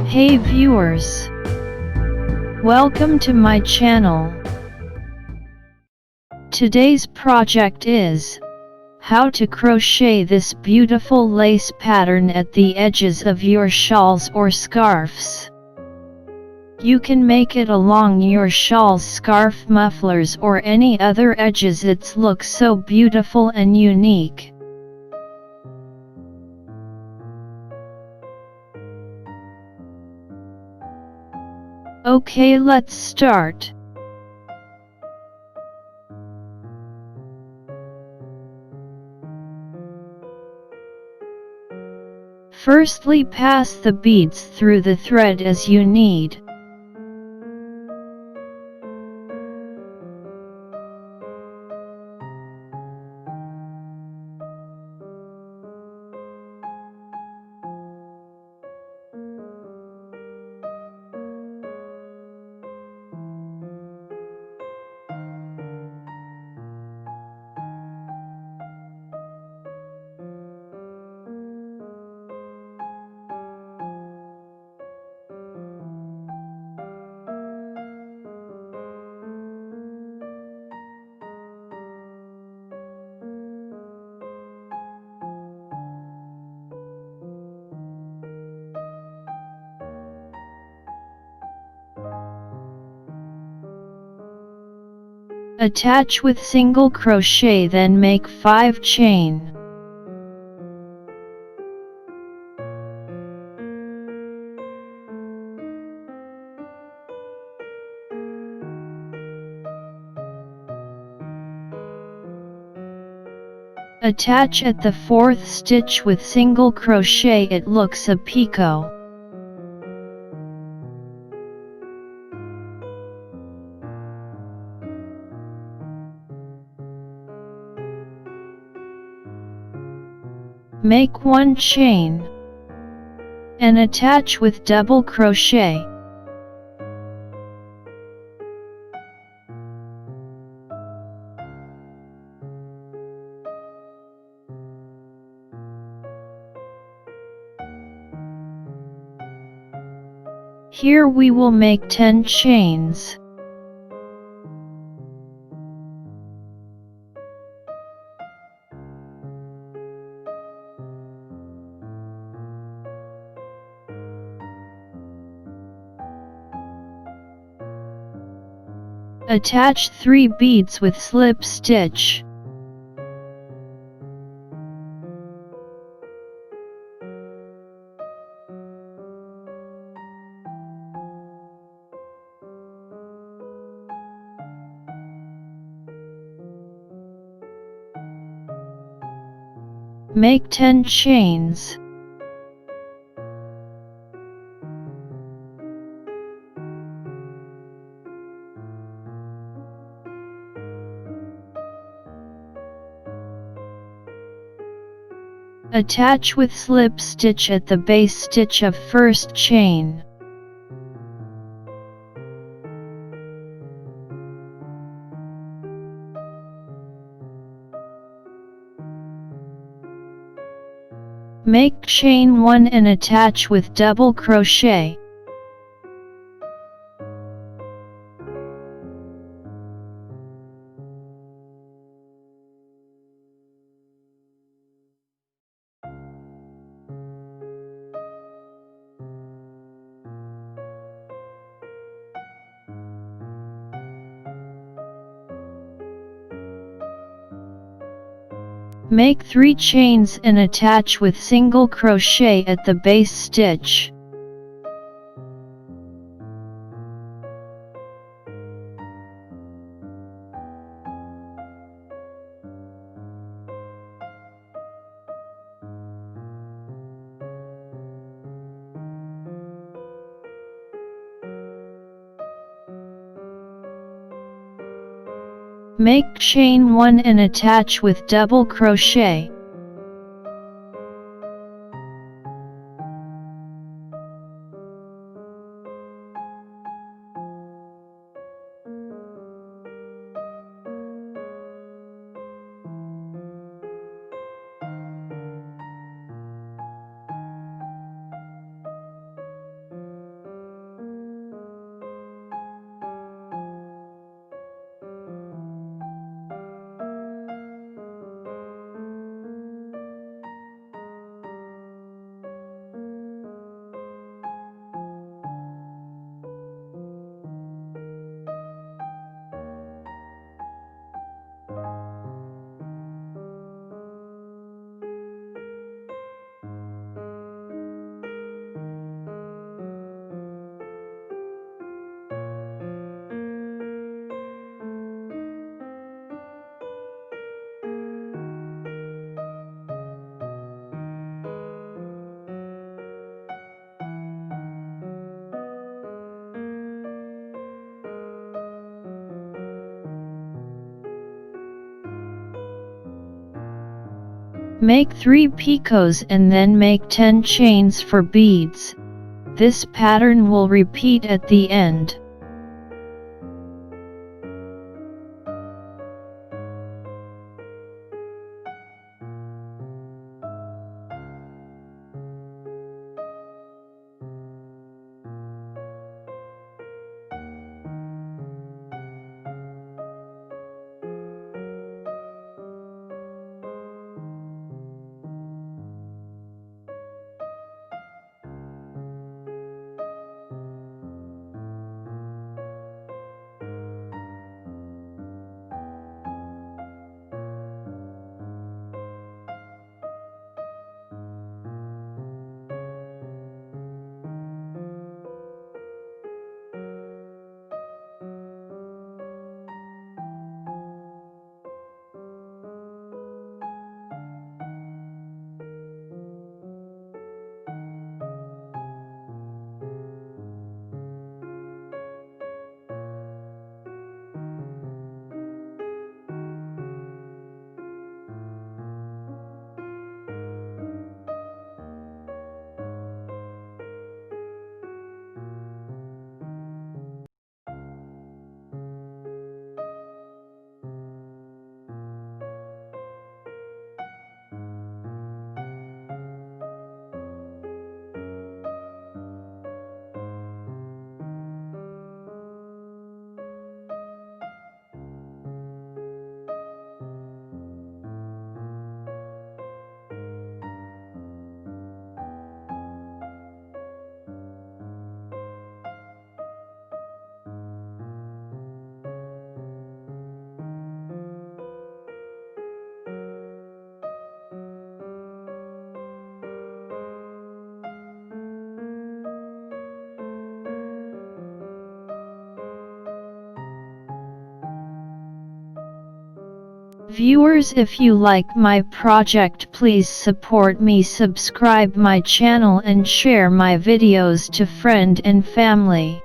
Hey viewers! Welcome to my channel. Today's project is how to crochet this beautiful lace pattern at the edges of your shawls or scarves. You can make it along your shawls, scarf, mufflers or any other edges. It looks so beautiful and unique. Okay, let's start. Firstly, pass the beads through the thread as you need. Attach with single crochet, then make 5 chain. Attach at the 4th stitch with single crochet. It looks a picot. Make 1 chain and attach with double crochet. Here we will make 10 chains. Attach 3 beads with slip stitch. Make 10 chains. Attach with slip stitch at the base stitch of first chain. Make chain 1 and attach with double crochet. Make 3 chains and attach with single crochet at the base stitch. Make chain 1 and attach with double crochet. Make 3 picots and then make 10 chains for beads. This pattern will repeat at the end. Viewers, if you like my project, please support me, subscribe my channel and share my videos to friend and family.